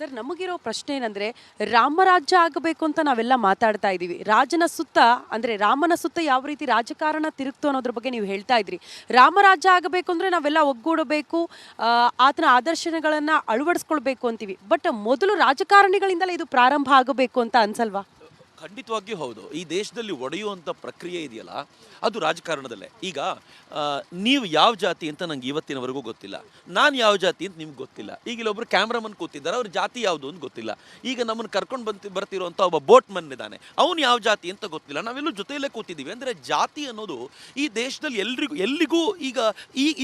Sir ನಮಗಿರೋ ಪ್ರಶ್ನೆ ಏನಂದ್ರೆ ರಾಮರಾಜ್ಯ ಆಗಬೇಕು ಅಂತ ನಾವೆಲ್ಲ ಮಾತಾಡ್ತಾ ಇದೀವಿ. ರಾಜನ ಸುತ್ತ ಅಂದ್ರೆ ರಾಮನ ಸುತ್ತ ಯಾವ ರೀತಿ ರಾಜಕಾರಣ ತಿರುಗ್ತು ಅನ್ನೋದ್ರ ಬಗ್ಗೆ ನೀವು ಹೇಳ್ತಾ ಇದ್ರಿ. ರಾಮರಾಜ್ಯ ಆಗಬೇಕು ಅಂದ್ರೆ ನಾವೆಲ್ಲ ಒಗ್ಗೂಡಬೇಕು, ಆತನ ಆದರ್ಶಗಳನ್ನ ಅಳವಡಿಸ್ಕೊಳ್ಬೇಕು ಅಂತೀವಿ. ಬಟ್ ಮೊದಲು ರಾಜಕಾರಣಿಗಳಿಂದಲೇ ಇದು ಪ್ರಾರಂಭ ಆಗಬೇಕು ಅಂತ ಅನ್ಸಲ್ವಾ? ಖಂಡಿತವಾಗಿಯೂ ಹೌದು. ಈ ದೇಶದಲ್ಲಿ ಒಡೆಯುವಂಥ ಪ್ರಕ್ರಿಯೆ ಇದೆಯಲ್ಲ, ಅದು ರಾಜಕಾರಣದಲ್ಲೇ. ಈಗ ನೀವು ಯಾವ ಜಾತಿ ಅಂತ ನಂಗೆ ಇವತ್ತಿನವರೆಗೂ ಗೊತ್ತಿಲ್ಲ, ನಾನು ಯಾವ ಜಾತಿ ಅಂತ ನಿಮ್ಗೆ ಗೊತ್ತಿಲ್ಲ. ಈಗ ಇಲ್ಲೊಬ್ರು ಕ್ಯಾಮ್ರಾಮನ್ ಕೂತಿದ್ದಾರೆ, ಅವ್ರ ಜಾತಿ ಯಾವುದು ಅಂತ ಗೊತ್ತಿಲ್ಲ. ಈಗ ನಮ್ಮನ್ನು ಕರ್ಕೊಂಡು ಬರ್ತಿರೋಂಥ ಒಬ್ಬ ಬೋಟ್ ಮನ್ ಇದ್ದಾನೆ, ಅವನು ಯಾವ ಜಾತಿ ಅಂತ ಗೊತ್ತಿಲ್ಲ. ನಾವೆಲ್ಲೂ ಜೊತೆಯಲ್ಲೇ ಕೂತಿದ್ದೀವಿ. ಅಂದರೆ ಜಾತಿ ಅನ್ನೋದು ಈ ದೇಶದಲ್ಲಿ ಎಲ್ಲಿಗೂ ಈಗ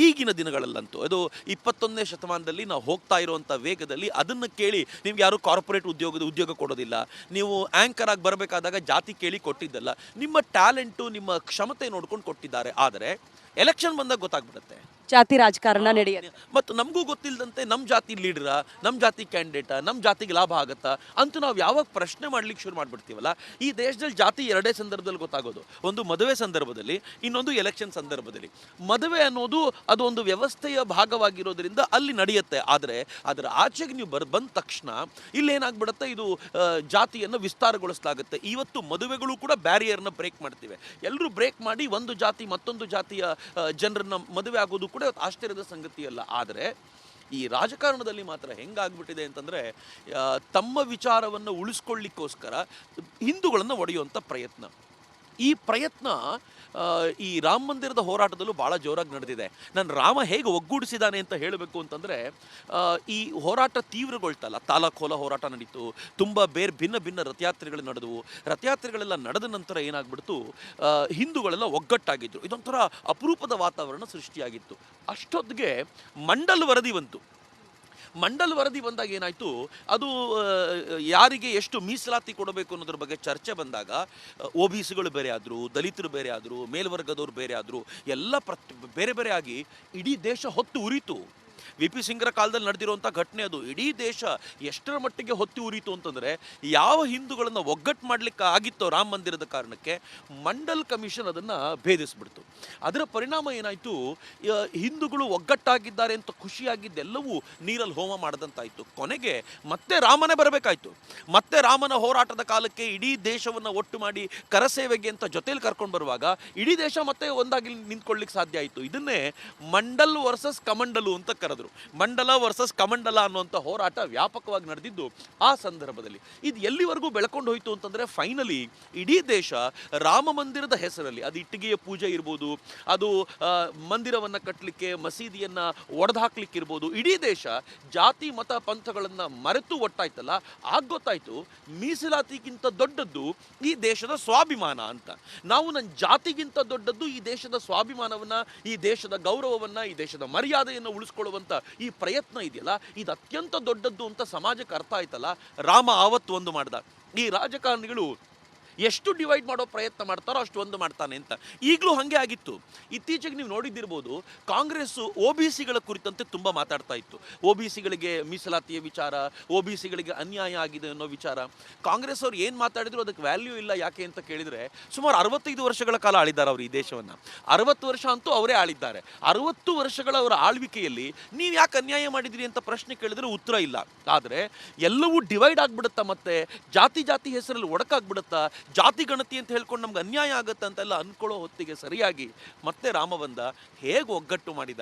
ಈಗಿನ ದಿನಗಳಲ್ಲಂತೂ ಅದು 21ನೇ ಶತಮಾನದಲ್ಲಿ ನಾವು ಹೋಗ್ತಾ ಇರುವಂಥ ವೇಗದಲ್ಲಿ ಅದನ್ನು ಕೇಳಿ ನಿಮ್ಗೆ ಯಾರು ಕಾರ್ಪೊರೇಟ್ ಉದ್ಯೋಗ ಕೊಡೋದಿಲ್ಲ. ನೀವು ಆ್ಯಂಕರ್ ಆಗಿ ಬರಬೇಕಾದಾಗ ಜಾತಿ ಕೇಳಿ ಕೊಟ್ಟಿದ್ದಲ್ಲ, ನಿಮ್ಮ ಟ್ಯಾಲೆಂಟು ನಿಮ್ಮ ಕ್ಷಮತೆ ನೋಡ್ಕೊಂಡು ಕೊಟ್ಟಿದ್ದಾರೆ. ಆದರೆ ಎಲೆಕ್ಷನ್ ಬಂದಾಗ ಗೊತ್ತಾಗ್ಬಿಡುತ್ತೆ ಜಾತಿ ರಾಜಕಾರಣ ನಡೆಯುತ್ತೆ. ಮತ್ತು ನಮಗೂ ಗೊತ್ತಿಲ್ಲದಂತೆ ನಮ್ಮ ಜಾತಿ ಲೀಡರಾ, ನಮ್ಮ ಜಾತಿ ಕ್ಯಾಂಡಿಡೇಟಾ, ನಮ್ಮ ಜಾತಿಗೆ ಲಾಭ ಆಗುತ್ತಾ ಅಂತ ನಾವು ಯಾವಾಗ ಪ್ರಶ್ನೆ ಮಾಡ್ಲಿಕ್ಕೆ ಶುರು ಮಾಡಿಬಿಡ್ತೀವಲ್ಲ. ಈ ದೇಶದಲ್ಲಿ ಜಾತಿ ಎರಡೇ ಸಂದರ್ಭದಲ್ಲಿ ಗೊತ್ತಾಗೋದು, ಒಂದು ಮದುವೆ ಸಂದರ್ಭದಲ್ಲಿ, ಇನ್ನೊಂದು ಎಲೆಕ್ಷನ್ ಸಂದರ್ಭದಲ್ಲಿ. ಮದುವೆ ಅನ್ನೋದು ಅದು ಒಂದು ವ್ಯವಸ್ಥೆಯ ಭಾಗವಾಗಿರೋದ್ರಿಂದ ಅಲ್ಲಿ ನಡೆಯುತ್ತೆ. ಆದರೆ ಅದರ ಆಚೆಗೆ ನೀವು ಬಂದ ತಕ್ಷಣ ಇಲ್ಲೇನಾಗ್ಬಿಡುತ್ತೆ, ಇದು ಜಾತಿಯನ್ನು ವಿಸ್ತಾರಗೊಳಿಸಲಾಗುತ್ತೆ. ಇವತ್ತು ಮದುವೆಗಳು ಕೂಡ ಬ್ಯಾರಿಯರ್ನ ಬ್ರೇಕ್ ಮಾಡ್ತಿವೆ. ಎಲ್ಲರೂ ಬ್ರೇಕ್ ಮಾಡಿ ಒಂದು ಜಾತಿ ಮತ್ತೊಂದು ಜಾತಿಯ ಜನರನ್ನ ಮದುವೆ ಆಗೋದು ಕೂಡ ಆಶ್ಚರ್ಯದ ಸಂಗತಿಯಲ್ಲ. ಆದರೆ ಈ ರಾಜಕಾರಣದಲ್ಲಿ ಮಾತ್ರ ಹೆಂಗಾಗ್ಬಿಟ್ಟಿದೆ ಅಂತಂದರೆ, ತಮ್ಮ ವಿಚಾರವನ್ನು ಉಳಿಸ್ಕೊಳ್ಳಿಕ್ಕೋಸ್ಕರ ಹಿಂದೂಗಳನ್ನು ಒಡೆಯುವಂಥ ಪ್ರಯತ್ನ. ಈ ಪ್ರಯತ್ನ ಈ ರಾಮ ಮಂದಿರದ ಹೋರಾಟದಲ್ಲೂ ಭಾಳ ಜೋರಾಗಿ ನಡೆದಿದೆ. ನಾನು ರಾಮ ಹೇಗೆ ಒಗ್ಗೂಡಿಸಿದಾನೆ ಅಂತ ಹೇಳಬೇಕು ಅಂತಂದರೆ, ಈ ಹೋರಾಟ ತೀವ್ರಗೊಳ್ತಲ್ಲ, ತಾಲಖೋಲ ಹೋರಾಟ ನಡೀತು, ತುಂಬ ಭಿನ್ನ ರಥಯಾತ್ರೆಗಳು ನಡೆದವು. ರಥಯಾತ್ರೆಗಳೆಲ್ಲ ನಡೆದ ನಂತರ ಏನಾಗ್ಬಿಡ್ತು, ಹಿಂದೂಗಳೆಲ್ಲ ಒಗ್ಗಟ್ಟಾಗಿದ್ದರು. ಇದೊಂಥರ ಅಪರೂಪದ ವಾತಾವರಣ ಸೃಷ್ಟಿಯಾಗಿತ್ತು. ಅಷ್ಟೊತ್ತಿಗೆ ಮಂಡಲ್ ವರದಿ ಬಂತು. ಮಂಡಲ್ ವರದಿ ಬಂದಾಗ ಏನಾಯಿತು, ಅದು ಯಾರಿಗೆ ಎಷ್ಟು ಮೀಸಲಾತಿ ಕೊಡಬೇಕು ಅನ್ನೋದ್ರ ಬಗ್ಗೆ ಚರ್ಚೆ ಬಂದಾಗ OBCಗಳು ಬೇರೆ ಆದರು, ದಲಿತರು ಬೇರೆ ಆದರು, ಮೇಲ್ವರ್ಗದವ್ರು ಬೇರೆ ಆದರು, ಎಲ್ಲ ಬೇರೆ ಆಗಿ ಇಡೀ ದೇಶ ಹೊತ್ತು ಉರಿತು. VP ಸಿಂಗ್ರ ಕಾಲದಲ್ಲಿ ನಡೆದಿರುವಂಥ ಘಟನೆ ಅದು. ಇಡೀ ದೇಶ ಎಷ್ಟರ ಮಟ್ಟಿಗೆ ಹೊತ್ತಿ ಉರಿತು ಅಂತಂದರೆ, ಯಾವ ಹಿಂದೂಗಳನ್ನು ಒಗ್ಗಟ್ಟು ಮಾಡಲಿಕ್ಕೆ ಆಗಿತ್ತೋ ರಾಮ ಮಂದಿರದ ಕಾರಣಕ್ಕೆ ಮಂಡಲ್ ಕಮಿಷನ್ ಅದನ್ನು ಭೇದಿಸ್ಬಿಡ್ತು. ಅದರ ಪರಿಣಾಮ ಏನಾಯಿತು, ಹಿಂದೂಗಳು ಒಗ್ಗಟ್ಟಾಗಿದ್ದಾರೆ ಅಂತ ಖುಷಿಯಾಗಿದ್ದೆಲ್ಲವೂ ನೀರಲ್ಲಿ ಹೋಮ ಮಾಡಿದಂತಾಯಿತು. ಕೊನೆಗೆ ಮತ್ತೆ ರಾಮನೇ ಬರಬೇಕಾಯಿತು. ಮತ್ತೆ ರಾಮನ ಹೋರಾಟದ ಕಾಲಕ್ಕೆ ಇಡೀ ದೇಶವನ್ನು ಒಟ್ಟು ಮಾಡಿ ಕರಸೇವೆಗೆ ಅಂತ ಜೊತೆಲಿ ಕರ್ಕೊಂಡು ಬರುವಾಗ ಇಡೀ ದೇಶ ಮತ್ತೆ ಒಂದಾಗಿ ನಿಂತ್ಕೊಳ್ಳಿಕ್ಕೆ ಸಾಧ್ಯ ಆಯಿತು. ಇದನ್ನೇ ಮಂಡಲ್ ವರ್ಸಸ್ ಕಮಂಡಲು ಅಂತ ಕರೆದ್ರು. ಮಂಡಲ ವರ್ಸಸ್ ಕಮಂಡಲ ಅನ್ನುವಂಥ ಹೋರಾಟ ವ್ಯಾಪಕವಾಗಿ ನಡೆದಿದ್ದು ಆ ಸಂದರ್ಭದಲ್ಲಿ. ಇದು ಎಲ್ಲಿವರೆಗೂ ಬೆಳ್ಕೊಂಡು ಹೋಯಿತು ಅಂತಂದರೆ, ಫೈನಲಿ ಇಡೀ ದೇಶ ರಾಮ ಮಂದಿರದ ಹೆಸರಲ್ಲಿ, ಅದು ಇಟ್ಟಿಗೆಯ ಪೂಜೆ ಇರ್ಬೋದು, ಅದು ಮಂದಿರವನ್ನು ಕಟ್ಟಲಿಕ್ಕೆ ಮಸೀದಿಯನ್ನು ಒಡೆದು ಹಾಕ್ಲಿಕ್ಕೆ ಇರ್ಬೋದು, ಇಡೀ ದೇಶ ಜಾತಿ ಮತ ಪಂಥಗಳನ್ನು ಮರೆತು ಒಟ್ಟಾಯ್ತಲ್ಲ. ಆಗ ಗೊತ್ತಾಯಿತು, ಮೀಸಲಾತಿಗಿಂತ ದೊಡ್ಡದ್ದು ಈ ದೇಶದ ಸ್ವಾಭಿಮಾನ ಅಂತ. ನಾವು ನನ್ನ ಜಾತಿಗಿಂತ ದೊಡ್ಡದ್ದು ಈ ದೇಶದ ಸ್ವಾಭಿಮಾನವನ್ನು, ಈ ದೇಶದ ಗೌರವವನ್ನು, ಈ ದೇಶದ ಮರ್ಯಾದೆಯನ್ನು ಉಳಿಸ್ಕೊಳ್ಳುವಂಥ ಈ ಪ್ರಯತ್ನ ಇದೆಯಲ್ಲ, ಇದು ಅತ್ಯಂತ ದೊಡ್ಡದ್ದು ಅಂತ ಸಮಾಜಕ್ಕೆ ಅರ್ಥ ಆಯ್ತಲ್ಲ. ರಾಮ ಆವತ್ತು ಒಂದು ಮಾಡ್ದ. ಈ ರಾಜಕಾರಣಿಗಳು ಎಷ್ಟು ಡಿವೈಡ್ ಮಾಡೋ ಪ್ರಯತ್ನ ಮಾಡ್ತಾರೋ ಅಷ್ಟು ಒಂದು ಮಾಡ್ತಾನೆ ಅಂತ. ಈಗಲೂ ಹಾಗೆ ಆಗಿತ್ತು. ಇತ್ತೀಚೆಗೆ ನೀವು ನೋಡಿದ್ದಿರ್ಬೋದು, ಕಾಂಗ್ರೆಸ್ಸು OBCಗಳ ಕುರಿತಂತೆ ತುಂಬ ಮಾತಾಡ್ತಾ ಇತ್ತು. OBCಗಳಿಗೆ ಮೀಸಲಾತಿಯ ವಿಚಾರ, OBCಗಳಿಗೆ ಅನ್ಯಾಯ ಆಗಿದೆ ಅನ್ನೋ ವಿಚಾರ. ಕಾಂಗ್ರೆಸ್ ಅವ್ರು ಏನು ಮಾತಾಡಿದ್ರು ಅದಕ್ಕೆ ವ್ಯಾಲ್ಯೂ ಇಲ್ಲ. ಯಾಕೆ ಅಂತ ಕೇಳಿದರೆ, ಸುಮಾರು 65 ವರ್ಷಗಳ ಕಾಲ ಆಳಿದ್ದಾರೆ ಅವರು ಈ ದೇಶವನ್ನು. 60 ವರ್ಷ ಅಂತೂ ಅವರೇ ಆಳಿದ್ದಾರೆ. 60 ವರ್ಷಗಳ ಅವರ ಆಳ್ವಿಕೆಯಲ್ಲಿ ನೀವು ಯಾಕೆ ಅನ್ಯಾಯ ಮಾಡಿದ್ರಿ ಅಂತ ಪ್ರಶ್ನೆ ಕೇಳಿದ್ರೆ ಉತ್ತರ ಇಲ್ಲ. ಆದರೆ ಎಲ್ಲವೂ ಡಿವೈಡ್ ಆಗಿಬಿಡುತ್ತಾ, ಮತ್ತೆ ಜಾತಿ ಹೆಸರಲ್ಲಿ ಒಡಕಾಗ್ಬಿಡುತ್ತಾ, ಜಾತಿ ಗಣತಿ ಅಂತ ಹೇಳ್ಕೊಂಡು ನಮ್ಗೆ ಅನ್ಯಾಯ ಆಗುತ್ತೆ ಅಂತೆಲ್ಲ ಅನ್ಕೊಳ್ಳೋ ಹೊತ್ತಿಗೆ ಸರಿಯಾಗಿ ಮತ್ತೆ ರಾಮ ಬಂದ. ಹೇಗೆ ಒಗ್ಗಟ್ಟು ಮಾಡಿದ.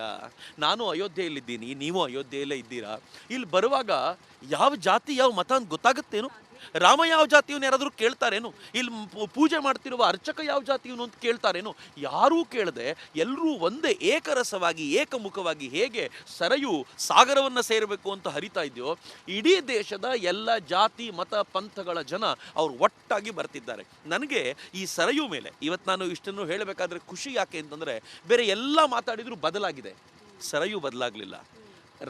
ನಾನು ಅಯೋಧ್ಯೆಯಲ್ಲಿದ್ದೀನಿ, ನೀವು ಅಯೋಧ್ಯೆಯಲ್ಲೇ ಇದ್ದೀರಾ. ಇಲ್ಲಿ ಬರುವಾಗ ಯಾವ ಜಾತಿ ಯಾವ ಮತ ಅಂತ ಗೊತ್ತಾಗುತ್ತೇನು? ರಾಮ ಯಾವ ಜಾತಿಯವನು ಯಾರಾದರೂ ಕೇಳ್ತಾರೇನು? ಇಲ್ಲಿ ಪೂಜೆ ಮಾಡ್ತಿರುವ ಅರ್ಚಕ ಯಾವ ಜಾತಿಯವನು ಅಂತ ಕೇಳ್ತಾರೇನು? ಯಾರೂ ಕೇಳದೆ ಎಲ್ಲರೂ ಒಂದೇ ಏಕರಸವಾಗಿ ಏಕಮುಖವಾಗಿ ಹೇಗೆ ಸರಯು ಸಾಗರವನ್ನು ಸೇರಬೇಕು ಅಂತ ಹರಿತಾ ಇದೆಯೋ, ಇಡೀ ದೇಶದ ಎಲ್ಲ ಜಾತಿ ಮತ ಪಂಥಗಳ ಜನ ಅವರು ಒಟ್ಟಾಗಿ ಬರ್ತಿದ್ದಾರೆ. ನನಗೆ ಈ ಸರಯು ಮೇಲೆ ಇವತ್ತು ನಾನು ಇಷ್ಟನ್ನು ಹೇಳಬೇಕಾದ್ರೆ ಖುಷಿ. ಯಾಕೆ ಅಂತಂದರೆ, ಬೇರೆ ಎಲ್ಲ ಮಾತಾಡಿದರೂ ಬದಲಾಗಿದೆ, ಸರಯು ಬದಲಾಗಲಿಲ್ಲ.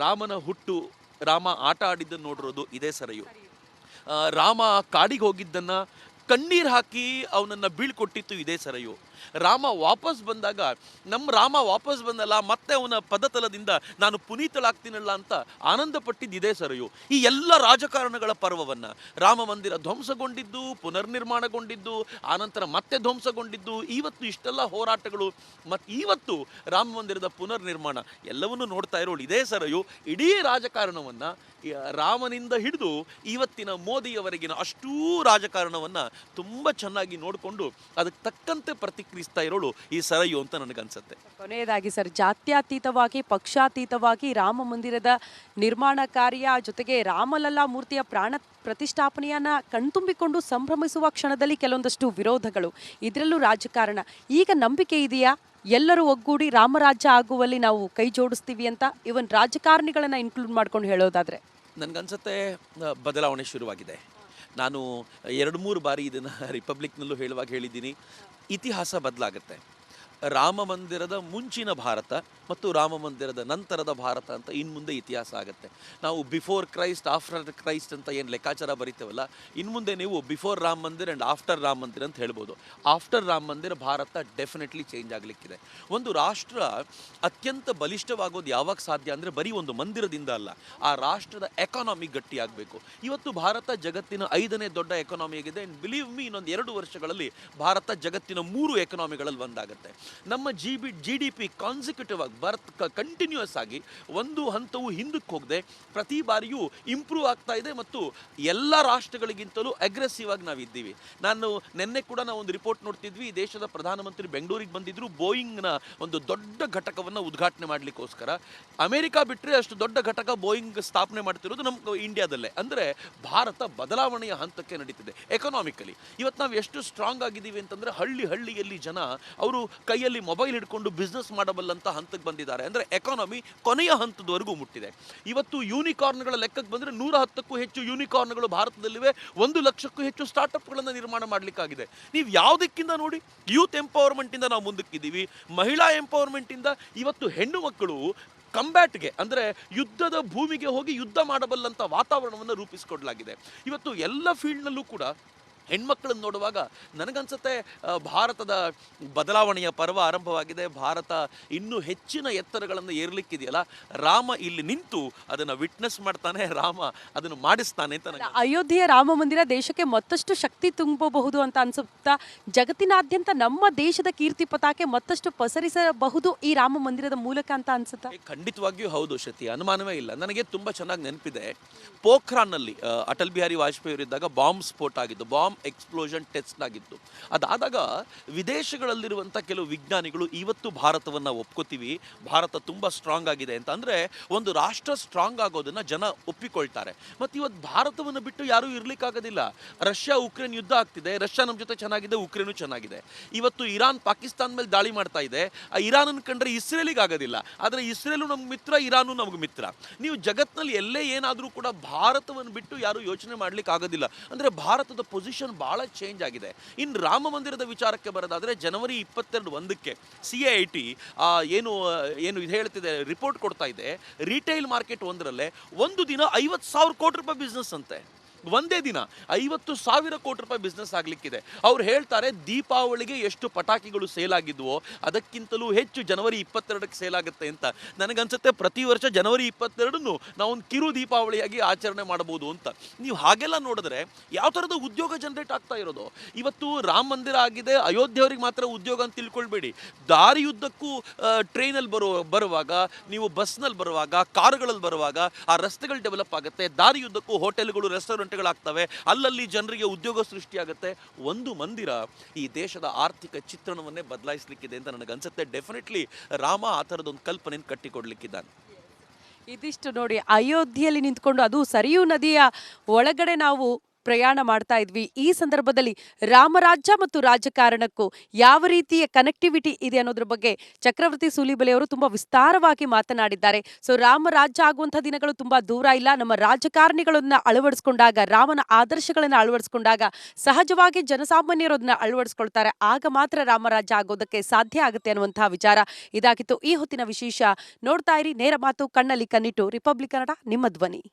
ರಾಮನ ಹುಟ್ಟು, ರಾಮ ಆಟ ಆಡಿದ್ದನ್ನು ನೋಡಿರೋದು ಇದೇ ಸರಯು. ರಾಮ ಕಾಡಿಗೆ ಹೋಗಿದ್ದನ್ನು ಕಣ್ಣೀರು ಹಾಕಿ ಅವನನ್ನು ಬೀಳ್ಕೊಟ್ಟಿತ್ತು ಇದೇ ಸರಯು. ರಾಮ ವಾಪಸ್ ಬಂದಾಗ ನಮ್ಮ ರಾಮ ವಾಪಸ್ ಬಂದಲ್ಲ, ಮತ್ತೆ ಅವನ ಪದತಲದಿಂದ ನಾನು ಪುನೀತಳಾಗ್ತೀನಲ್ಲ ಅಂತ ಆನಂದ ಪಟ್ಟಿದ್ದು ಇದೇ ಸರಿಯು. ಈ ಎಲ್ಲ ರಾಜಕಾರಣಗಳ ಪರ್ವವನ್ನು, ರಾಮ ಮಂದಿರ ಧ್ವಂಸಗೊಂಡಿದ್ದು, ಪುನರ್ನಿರ್ಮಾಣಗೊಂಡಿದ್ದು, ಆನಂತರ ಮತ್ತೆ ಧ್ವಂಸಗೊಂಡಿದ್ದು, ಇವತ್ತು ಇಷ್ಟೆಲ್ಲ ಹೋರಾಟಗಳು, ಮತ್ತು ಇವತ್ತು ರಾಮ ಮಂದಿರದ ಪುನರ್ನಿರ್ಮಾಣ ಎಲ್ಲವನ್ನೂ ನೋಡ್ತಾ ಇರೋಳು ಇದೇ ಸರಿಯು. ಇಡೀ ರಾಜಕಾರಣವನ್ನು ರಾಮನಿಂದ ಹಿಡಿದು ಇವತ್ತಿನ ಮೋದಿಯವರೆಗಿನ ಅಷ್ಟೂ ರಾಜಕಾರಣವನ್ನು ತುಂಬ ಚೆನ್ನಾಗಿ ನೋಡಿಕೊಂಡು ಅದಕ್ಕೆ ತಕ್ಕಂತೆ ಪ್ರತಿಕ್ರಿಯಿಸ್ತಾ ಇರೋಳು ಈ ಸರಯು ಅಂತ ನನಗನ್ಸುತ್ತೆ. ಕೊನೆಯದಾಗಿ ಸರ್, ಜಾತ್ಯತೀತವಾಗಿ ಪಕ್ಷಾತೀತವಾಗಿ ರಾಮ ಮಂದಿರದ ನಿರ್ಮಾಣ ಕಾರ್ಯ ಜೊತೆಗೆ ರಾಮಲಲ್ಲಾ ಮೂರ್ತಿಯ ಪ್ರಾಣ ಪ್ರತಿಷ್ಠಾಪನೆಯನ್ನ ಕಣ್ತುಂಬಿಕೊಂಡು ಸಂಭ್ರಮಿಸುವ ಕ್ಷಣದಲ್ಲಿ ಕೆಲವೊಂದಷ್ಟು ವಿರೋಧಗಳು, ಇದರಲ್ಲೂ ರಾಜಕಾರಣ. ಈಗ ನಂಬಿಕೆ ಇದೆಯಾ ಎಲ್ಲರೂ ಒಗ್ಗೂಡಿ ರಾಮರಾಜ್ಯ ಆಗುವಲ್ಲಿ ನಾವು ಕೈ ಜೋಡಿಸ್ತೀವಿ ಅಂತ, ಇವನ್ ರಾಜಕಾರಣಿಗಳನ್ನ ಇನ್ಕ್ಲೂಡ್ ಮಾಡ್ಕೊಂಡು ಹೇಳೋದಾದ್ರೆ? ನನಗನ್ಸುತ್ತೆ ಬದಲಾವಣೆ ಶುರುವಾಗಿದೆ. ನಾನು 2-3 ಬಾರಿ ಇದನ್ನು ರಿಪಬ್ಲಿಕ್ನಲ್ಲೂ ಹೇಳುವಾಗ ಹೇಳಿದ್ದೀನಿ, ಇತಿಹಾಸ ಬದಲಾಗುತ್ತೆ. ರಾಮ ಮಂದಿರದ ಮುಂಚಿನ ಭಾರತ ಮತ್ತು ರಾಮ ಮಂದಿರದ ನಂತರದ ಭಾರತ ಅಂತ ಇನ್ನು ಮುಂದೆ ಇತಿಹಾಸ ಆಗುತ್ತೆ. ನಾವು ಬಿಫೋರ್ ಕ್ರೈಸ್ಟ್, ಆಫ್ಟರ್ ಕ್ರೈಸ್ಟ್ ಅಂತ ಏನು ಲೆಕ್ಕಾಚಾರ ಬರೀತೇವಲ್ಲ, ಇನ್ನು ಮುಂದೆ ನೀವು before Ram Mandir and after Ram Mandir ಅಂತ ಹೇಳ್ಬೋದು. After Ram Mandir Bharat definitely change ಆಗಲಿಕ್ಕಿದೆ. ಒಂದು ರಾಷ್ಟ್ರ ಅತ್ಯಂತ ಬಲಿಷ್ಠವಾಗೋದು ಯಾವಾಗ ಸಾಧ್ಯ ಅಂದರೆ ಬರೀ ಒಂದು ಮಂದಿರದಿಂದ ಅಲ್ಲ, ಆ ರಾಷ್ಟ್ರದ ಎಕಾನಮಿ ಗಟ್ಟಿಯಾಗಬೇಕು. ಇವತ್ತು ಭಾರತ ಜಗತ್ತಿನ 5ನೇ ದೊಡ್ಡ ಎಕಾನಮಿ ಆಗಿದೆ. ಆ್ಯಂಡ್ ಬಿಲೀವ್ ಮೀ, ಇನ್ನೊಂದು 2 ವರ್ಷಗಳಲ್ಲಿ ಭಾರತ ಜಗತ್ತಿನ 3 ಎಕಾನಮಿಗಳಲ್ಲಿ ಒಂದಾಗುತ್ತೆ. ನಮ್ಮ GDP ಕಾನ್ಸಿಕ್ಯೂಟಿವ್ ಆಗಿ ಕಂಟಿನ್ಯೂಸ್ ಆಗಿ ಒಂದು ಹಂತವು ಹಿಂದಕ್ಕೆ ಹೋಗದೆ ಪ್ರತಿ ಬಾರಿಯೂ ಇಂಪ್ರೂವ್ ಆಗ್ತಾ ಇದೆ ಮತ್ತು ಎಲ್ಲ ರಾಷ್ಟ್ರಗಳಿಗಿಂತಲೂ ಅಗ್ರೆಸಿವ್ ಆಗಿ ನಾವಿದ್ದೀವಿ. ನಿನ್ನೆ ಕೂಡ ನಾವು ಒಂದು ರಿಪೋರ್ಟ್ ನೋಡ್ತಿದ್ವಿ, ಈ ದೇಶದ ಪ್ರಧಾನಮಂತ್ರಿ ಬೆಂಗಳೂರಿಗೆ ಬಂದಿದ್ರು ಬೋಯಿಂಗ್ನ ಒಂದು ದೊಡ್ಡ ಘಟಕವನ್ನು ಉದ್ಘಾಟನೆ ಮಾಡಲಿಕ್ಕೋಸ್ಕರ. ಅಮೆರಿಕ ಬಿಟ್ಟರೆ ಅಷ್ಟು ದೊಡ್ಡ ಘಟಕ ಬೋಯಿಂಗ್ ಸ್ಥಾಪನೆ ಮಾಡ್ತಿರೋದು ನಮ್ಮ ಇಂಡಿಯಾದಲ್ಲೇ. ಅಂದರೆ ಭಾರತ ಬದಲಾವಣೆಯ ಹಂತಕ್ಕೆ ನಡೀತಿದೆ ಎಕನಾಮಿಕಲಿ. ಇವತ್ತು ನಾವು ಎಷ್ಟು ಸ್ಟ್ರಾಂಗ್ ಆಗಿದ್ದೀವಿ ಅಂತಂದರೆ ಹಳ್ಳಿಯಲ್ಲಿ ಜನ ಅವರು ಕೈಯಲ್ಲಿ ಮೊಬೈಲ್ ಹಿಡ್ಕೊಂಡು ಬಿಸ್ನೆಸ್ ಮಾಡಬಲ್ಲಂತ ಹಂತಕ್ಕೆ ಬಂದಿದ್ದಾರೆ. ಅಂದರೆ ಎಕಾನಮಿ ಕೊನೆಯ ಹಂತದವರೆಗೂ ಮುಟ್ಟಿದೆ. ಇವತ್ತು ಯೂನಿಕಾರ್ನ್ಗಳ ಲೆಕ್ಕಕ್ಕೆ ಬಂದರೆ 110ಕ್ಕೂ ಹೆಚ್ಚು ಯೂನಿಕಾರ್ನ್ಗಳು ಭಾರತದಲ್ಲಿವೆ. 1 ಲಕ್ಷಕ್ಕೂ ಹೆಚ್ಚು ಸ್ಟಾರ್ಟಪ್ಗಳನ್ನು ನಿರ್ಮಾಣ ಮಾಡಲಿಕ್ಕಾಗಿದೆ. ನೀವು ಯಾವುದಕ್ಕಿಂತ ನೋಡಿ, ಯೂತ್ ಎಂಪವರ್ಮೆಂಟಿಂದ ನಾವು ಮುಂದಕ್ಕಿದ್ದೀವಿ, ಮಹಿಳಾ ಎಂಪವರ್ಮೆಂಟಿಂದ ಇವತ್ತು ಹೆಣ್ಣು ಮಕ್ಕಳು ಕಂಬ್ಯಾಟ್ಗೆ ಅಂದರೆ ಯುದ್ಧದ ಭೂಮಿಗೆ ಹೋಗಿ ಯುದ್ಧ ಮಾಡಬಲ್ಲಂಥ ವಾತಾವರಣವನ್ನು ರೂಪಿಸಿಕೊಡಲಾಗಿದೆ. ಇವತ್ತು ಎಲ್ಲ ಫೀಲ್ಡ್ನಲ್ಲೂ ಕೂಡ ಹೆಣ್ಮಕ್ಳನ್ನು ನೋಡುವಾಗ ನನಗನ್ಸುತ್ತೆ ಭಾರತದ ಬದಲಾವಣೆಯ ಪರ್ವ ಆರಂಭವಾಗಿದೆ. ಭಾರತ ಇನ್ನೂ ಹೆಚ್ಚಿನ ಎತ್ತರಗಳನ್ನು ಏರ್ಲಿಕ್ಕಿದೆಯಲ್ಲ, ರಾಮ ಇಲ್ಲಿ ನಿಂತು ಅದನ್ನು ವಿಟ್ನೆಸ್ ಮಾಡ್ತಾನೆ, ರಾಮ ಅದನ್ನು ಮಾಡಿಸ್ತಾನೆ ಅಂತ. ಅಯೋಧ್ಯೆಯ ರಾಮ ಮಂದಿರ ದೇಶಕ್ಕೆ ಮತ್ತಷ್ಟು ಶಕ್ತಿ ತುಂಬಬಹುದು ಅಂತ ಅನ್ಸುತ್ತಾ? ಜಗತ್ತಿನಾದ್ಯಂತ ನಮ್ಮ ದೇಶದ ಕೀರ್ತಿ ಪತಾಕೆ ಮತ್ತಷ್ಟು ಪಸರಿಸಬಹುದು ಈ ರಾಮ ಮಂದಿರದ ಮೂಲಕ ಅಂತ ಅನ್ಸುತ್ತಾ? ಖಂಡಿತವಾಗಿಯೂ ಹೌದು ಶ್ರುತಿ, ಅನುಮಾನವೇ ಇಲ್ಲ. ನನಗೆ ತುಂಬ ಚೆನ್ನಾಗಿ ನೆನಪಿದೆ, ಪೋಖ್ರಾನ್ನಲ್ಲಿ ಅಟಲ್ ಬಿಹಾರಿ ವಾಜಪೇಯಿ ಅವರಿದ್ದಾಗ ಬಾಂಬ್ ಸ್ಫೋಟ ಆಗಿದ್ದು, ಬಾಂಬ್ ಎಕ್ಸ್ಪ್ಲೋಷನ್ ಟೆಸ್ಟ್ ಆಗಿತ್ತು. ಅದಾದಾಗ ವಿದೇಶಗಳಲ್ಲಿರುವಂಥ ಕೆಲವು ವಿಜ್ಞಾನಿಗಳು ಇವತ್ತು ಭಾರತವನ್ನು ಒಪ್ಕೋತೀವಿ, ಭಾರತ ತುಂಬ ಸ್ಟ್ರಾಂಗ್ ಆಗಿದೆ ಅಂತ. ಅಂದರೆ ಒಂದು ರಾಷ್ಟ್ರ ಸ್ಟ್ರಾಂಗ್ ಆಗೋದನ್ನು ಜನ ಒಪ್ಪಿಕೊಳ್ತಾರೆ. ಮತ್ತು ಇವತ್ತು ಭಾರತವನ್ನು ಬಿಟ್ಟು ಯಾರೂ ಇರಲಿಕ್ಕಾಗೋದಿಲ್ಲ. ರಷ್ಯಾ ಉಕ್ರೇನ್ ಯುದ್ಧ ಆಗ್ತಿದೆ, ರಷ್ಯಾ ನಮ್ಮ ಜೊತೆ ಚೆನ್ನಾಗಿದೆ, ಉಕ್ರೇನು ಚೆನ್ನಾಗಿದೆ. ಇವತ್ತು ಇರಾನ್ ಪಾಕಿಸ್ತಾನ ಮೇಲೆ ದಾಳಿ ಮಾಡ್ತಾ ಇದೆ. ಆ ಇರಾನನ್ನು ಕಂಡ್ರೆ ಇಸ್ರೇಲಿಗೆ ಆಗೋದಿಲ್ಲ, ಆದರೆ ಇಸ್ರೇಲು ನಮ್ಗೆ ಮಿತ್ರ, ಇರಾನು ನಮ್ಗೆ ಮಿತ್ರ. ನೀವು ಜಗತ್ತಿನಲ್ಲಿ ಎಲ್ಲೇ ಏನಾದರೂ ಕೂಡ ಭಾರತವನ್ನು ಬಿಟ್ಟು ಯಾರೂ ಯೋಚನೆ ಮಾಡ್ಲಿಕ್ಕೆ ಆಗೋದಿಲ್ಲ. ಅಂದರೆ ಭಾರತದ ಪೊಸಿಷನ್ ಭಾಳ ಚೇಂಜ್ ಆಗಿದೆ. ಇನ್ನು ರಾಮ ಮಂದಿರದ ವಿಚಾರಕ್ಕೆ ಬರೋದಾದರೆ ಜನವರಿ 22 CIT ಏನು ಇದು ಹೇಳ್ತಿದೆ, ರಿಪೋರ್ಟ್ ಕೊಡ್ತಾ ಇದೆ, ರಿಟೇಲ್ ಮಾರ್ಕೆಟ್ ಒಂದರಲ್ಲೇ ಒಂದು ದಿನ 50,000 ಕೋಟಿ ರೂಪಾಯಿ ಬಿಸ್ನೆಸ್ ಅಂತೆ. ಒಂದೇ ದಿನ 50,000 ಕೋಟಿ ರೂಪಾಯಿ ಬಿಸ್ನೆಸ್ ಆಗಲಿಕ್ಕಿದೆ. ಅವ್ರು ಹೇಳ್ತಾರೆ ದೀಪಾವಳಿಗೆ ಎಷ್ಟು ಪಟಾಕಿಗಳು ಸೇಲ್ ಆಗಿದ್ವೋ ಅದಕ್ಕಿಂತಲೂ ಹೆಚ್ಚು ಜನವರಿ 22ಕ್ಕೆ ಸೇಲ್ ಆಗುತ್ತೆ ಅಂತ. ನನಗನ್ಸುತ್ತೆ ಪ್ರತಿ ವರ್ಷ ಜನವರಿ 22 ನಾವೊಂದು ಕಿರು ದೀಪಾವಳಿಯಾಗಿ ಆಚರಣೆ ಮಾಡಬಹುದು ಅಂತ. ನೀವು ಹಾಗೆಲ್ಲ ನೋಡಿದ್ರೆ ಯಾವ ಥರದ ಉದ್ಯೋಗ ಜನರೇಟ್ ಆಗ್ತಾ ಇರೋದು. ಇವತ್ತು ರಾಮ ಮಂದಿರ ಆಗಿದೆ, ಅಯೋಧ್ಯೆಯವ್ರಿಗೆ ಮಾತ್ರ ಉದ್ಯೋಗ ಅಂತ ತಿಳ್ಕೊಳ್ಬೇಡಿ. ದಾರಿಯುದ್ದಕ್ಕೂ ಟ್ರೈನಲ್ಲಿ ಬರುವಾಗ, ನೀವು ಬಸ್ನಲ್ಲಿ ಬರುವಾಗ, ಕಾರುಗಳಲ್ಲಿ ಬರುವಾಗ ಆ ರಸ್ತೆಗಳು ಡೆವಲಪ್ ಆಗುತ್ತೆ. ದಾರಿಯುದ್ದಕ್ಕೂ ಹೋಟೆಲ್ಗಳು, ರೆಸ್ಟೋರೆಂಟ್ ಆಗ್ತವೆ, ಅಲ್ಲಲ್ಲಿ ಜನರಿಗೆ ಉದ್ಯೋಗ ಸೃಷ್ಟಿಯಾಗುತ್ತೆ. ಒಂದು ಮಂದಿರ ಈ ದೇಶದ ಆರ್ಥಿಕ ಚಿತ್ರಣವನ್ನೇ ಬದಲಾಯಿಸಲಿಕ್ಕಿದೆ ಅಂತ ನನಗನ್ಸುತ್ತೆ. ಡೆಫಿನೆಟ್ಲಿ ರಾಮ ಆ ಥರದೊಂದು ಕಲ್ಪನೆಯನ್ನು ಕಟ್ಟಿಕೊಡ್ಲಿಕ್ಕಿದ್ದಾನೆ. ಇದಿಷ್ಟು ನೋಡಿ, ಅಯೋಧ್ಯೆಯಲ್ಲಿ ನಿಂತ್ಕೊಂಡು, ಅದು ಸರಿಯೂ ನದಿಯ ಒಳಗಡೆ ನಾವು ಪ್ರಯಾಣ ಮಾಡ್ತಾ ಇದ್ವಿ. ಈ ಸಂದರ್ಭದಲ್ಲಿ ರಾಮರಾಜ್ಯ ಮತ್ತು ರಾಜಕಾರಣಕ್ಕೂ ಯಾವ ರೀತಿಯ ಕನೆಕ್ಟಿವಿಟಿ ಇದೆ ಅನ್ನೋದ್ರ ಬಗ್ಗೆ ಚಕ್ರವರ್ತಿ ಸೂಲಿಬೆಲೆ ಅವರು ತುಂಬಾ ವಿಸ್ತಾರವಾಗಿ ಮಾತನಾಡಿದ್ದಾರೆ. ಸೊ ರಾಮರಾಜ್ಯ ಆಗುವಂತಹ ದಿನಗಳು ತುಂಬಾ ದೂರ ಇಲ್ಲ. ನಮ್ಮ ರಾಜಕಾರಣಿಗಳನ್ನ ಅಳವಡಿಸ್ಕೊಂಡಾಗ, ರಾಮನ ಆದರ್ಶಗಳನ್ನ ಅಳವಡಿಸ್ಕೊಂಡಾಗ ಸಹಜವಾಗಿ ಜನಸಾಮಾನ್ಯರು ಅದನ್ನ ಅಳವಡಿಸ್ಕೊಳ್ತಾರೆ. ಆಗ ಮಾತ್ರ ರಾಮರಾಜ್ಯ ಆಗೋದಕ್ಕೆ ಸಾಧ್ಯ ಆಗುತ್ತೆ ಅನ್ನುವಂತಹ ವಿಚಾರ ಇದಾಗಿತ್ತು ಈ ಹೊತ್ತಿನ ವಿಶೇಷ. ನೋಡ್ತಾ ಇರಿ ನೇರ ಮಾತು, ಕಣ್ಣಲ್ಲಿ ಕಣ್ಣಿಟ್ಟು, ರಿಪಬ್ಲಿಕ್ ಕನ್ನಡ, ನಿಮ್ಮ ಧ್ವನಿ.